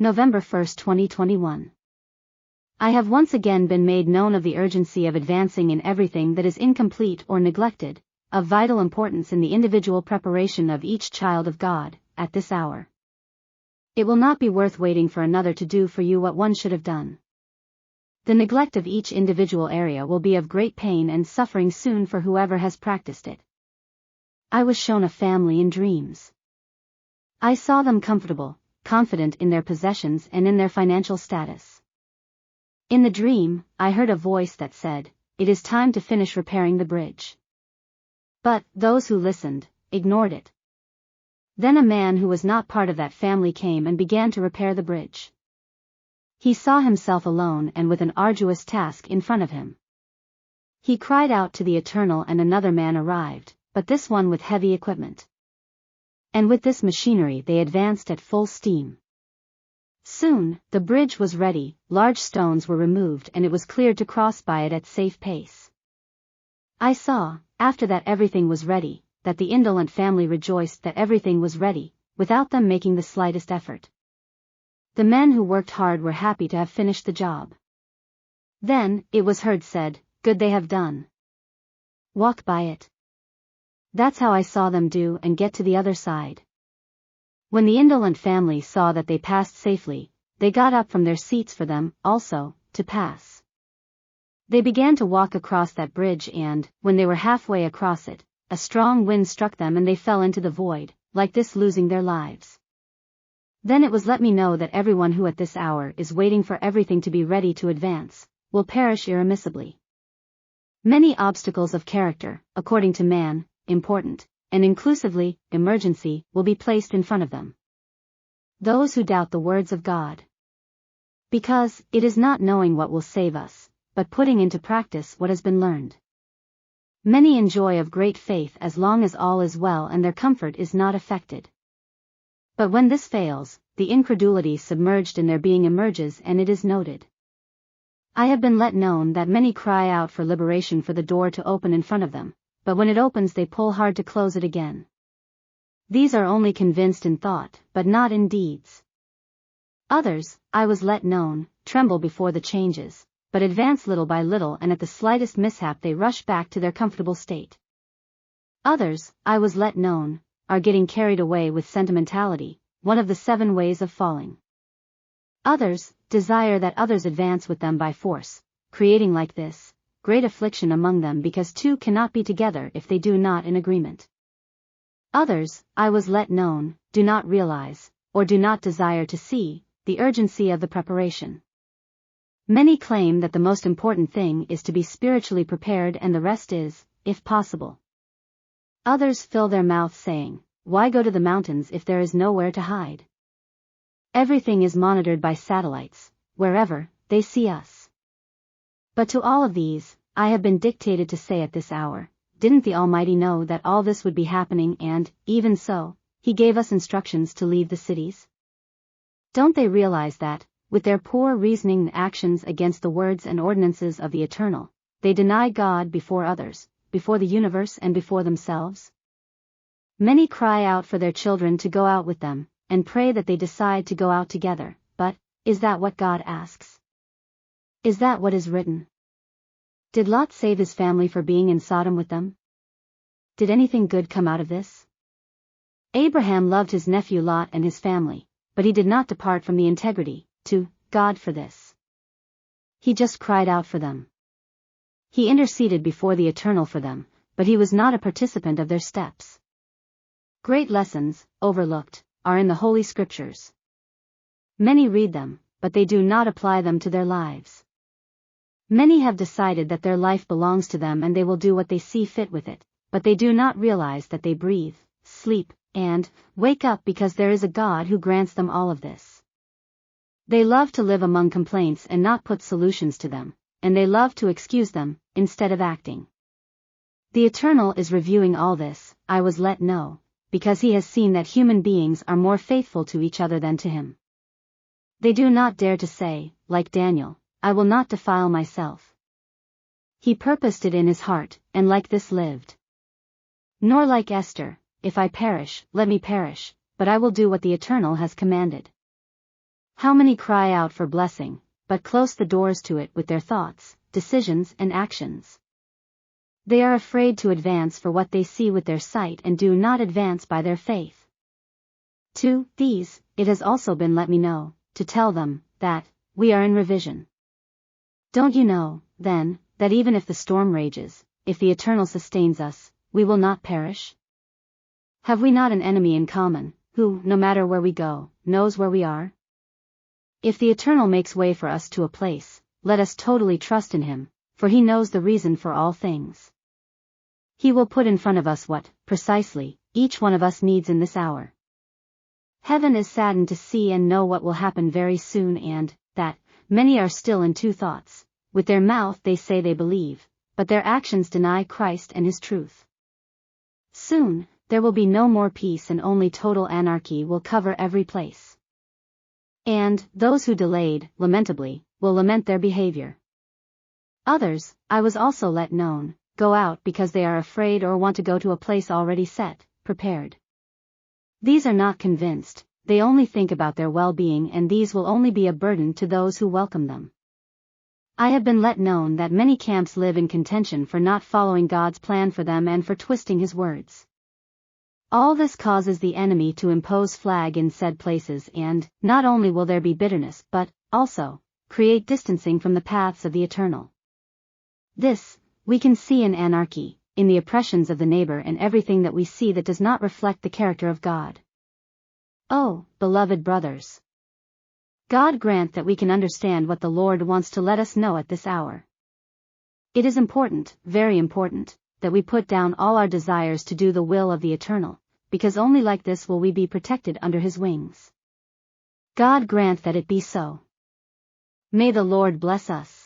November 1, 2021. I have once again been made known of the urgency of advancing in everything that is incomplete or neglected, of vital importance in the individual preparation of each child of God, at this hour. It will not be worth waiting for another to do for you what one should have done. The neglect of each individual area will be of great pain and suffering soon for whoever has practiced it. I was shown a family in dreams. I saw them comfortable, confident in their possessions and in their financial status. In the dream, I heard a voice that said, "It is time to finish repairing the bridge." But those who listened ignored it. Then a man who was not part of that family came and began to repair the bridge. He saw himself alone and with an arduous task in front of him. He cried out to the Eternal, and another man arrived, but this one with heavy equipment. And with this machinery they advanced at full steam. Soon, the bridge was ready, large stones were removed and it was cleared to cross by it at safe pace. I saw, after that everything was ready, that the indolent family rejoiced that everything was ready, without them making the slightest effort. The men who worked hard were happy to have finished the job. Then, it was heard said, "Good, they have done. Walk by it." That's how I saw them do and get to the other side. When the indolent family saw that they passed safely, they got up from their seats for them, also, to pass. They began to walk across that bridge and, when they were halfway across it, a strong wind struck them and they fell into the void, like this, losing their lives. Then it was let me know that everyone who at this hour is waiting for everything to be ready to advance, will perish irremissibly. Many obstacles of character, according to man, important, and inclusively, emergency, will be placed in front of them. Those who doubt the words of God. Because, it is not knowing what will save us, but putting into practice what has been learned. Many enjoy of great faith as long as all is well and their comfort is not affected. But when this fails, the incredulity submerged in their being emerges and it is noted. I have been let known that many cry out for liberation for the door to open in front of them, but when it opens they pull hard to close it again. These are only convinced in thought, but not in deeds. Others, I was let known, tremble before the changes, but advance little by little and at the slightest mishap they rush back to their comfortable state. Others, I was let known, are getting carried away with sentimentality, one of the 7 ways of falling. Others, desire that others advance with them by force, creating like this, great affliction among them because two cannot be together if they do not in agreement. Others, I was let known, do not realize, or do not desire to see, the urgency of the preparation. Many claim that the most important thing is to be spiritually prepared and the rest is, if possible. Others fill their mouths saying, "Why go to the mountains if there is nowhere to hide?" Everything is monitored by satellites, wherever they see us. But to all of these, I have been dictated to say at this hour, didn't the Almighty know that all this would be happening and, even so, He gave us instructions to leave the cities? Don't they realize that, with their poor reasoning and actions against the words and ordinances of the Eternal, they deny God before others, before the universe and before themselves? Many cry out for their children to go out with them, and pray that they decide to go out together, but, is that what God asks? Is that what is written? Did Lot save his family for being in Sodom with them? Did anything good come out of this? Abraham loved his nephew Lot and his family, but he did not depart from the integrity, to God for this. He just cried out for them. He interceded before the Eternal for them, but he was not a participant of their steps. Great lessons, overlooked, are in the Holy Scriptures. Many read them, but they do not apply them to their lives. Many have decided that their life belongs to them and they will do what they see fit with it, but they do not realize that they breathe, sleep, and wake up because there is a God who grants them all of this. They love to live among complaints and not put solutions to them, and they love to excuse them, instead of acting. The Eternal is reviewing all this, I was let know, because He has seen that human beings are more faithful to each other than to Him. They do not dare to say, like Daniel, "I will not defile myself." He purposed it in his heart, and like this lived. Nor like Esther, "If I perish, let me perish, but I will do what the Eternal has commanded." How many cry out for blessing, but close the doors to it with their thoughts, decisions and actions. They are afraid to advance for what they see with their sight and do not advance by their faith. To these, it has also been let me know, to tell them, that, we are in revision. Don't you know, then, that even if the storm rages, if the Eternal sustains us, we will not perish? Have we not an enemy in common, who, no matter where we go, knows where we are? If the Eternal makes way for us to a place, let us totally trust in him, for he knows the reason for all things. He will put in front of us what, precisely, each one of us needs in this hour. Heaven is saddened to see and know what will happen very soon and, that, many are still in two thoughts. With their mouth they say they believe, but their actions deny Christ and his truth. Soon, there will be no more peace and only total anarchy will cover every place. And, those who delayed, lamentably, will lament their behavior. Others, I was also let known, go out because they are afraid or want to go to a place already set, prepared. These are not convinced, they only think about their well-being and these will only be a burden to those who welcome them. I have been let known that many camps live in contention for not following God's plan for them and for twisting his words. All this causes the enemy to impose flag in said places and, not only will there be bitterness but, also, create distancing from the paths of the Eternal. This, we can see in anarchy, in the oppressions of the neighbor and everything that we see that does not reflect the character of God. Oh, beloved brothers! God grant that we can understand what the Lord wants to let us know at this hour. It is important, very important, that we put down all our desires to do the will of the Eternal, because only like this will we be protected under his wings. God grant that it be so. May the Lord bless us.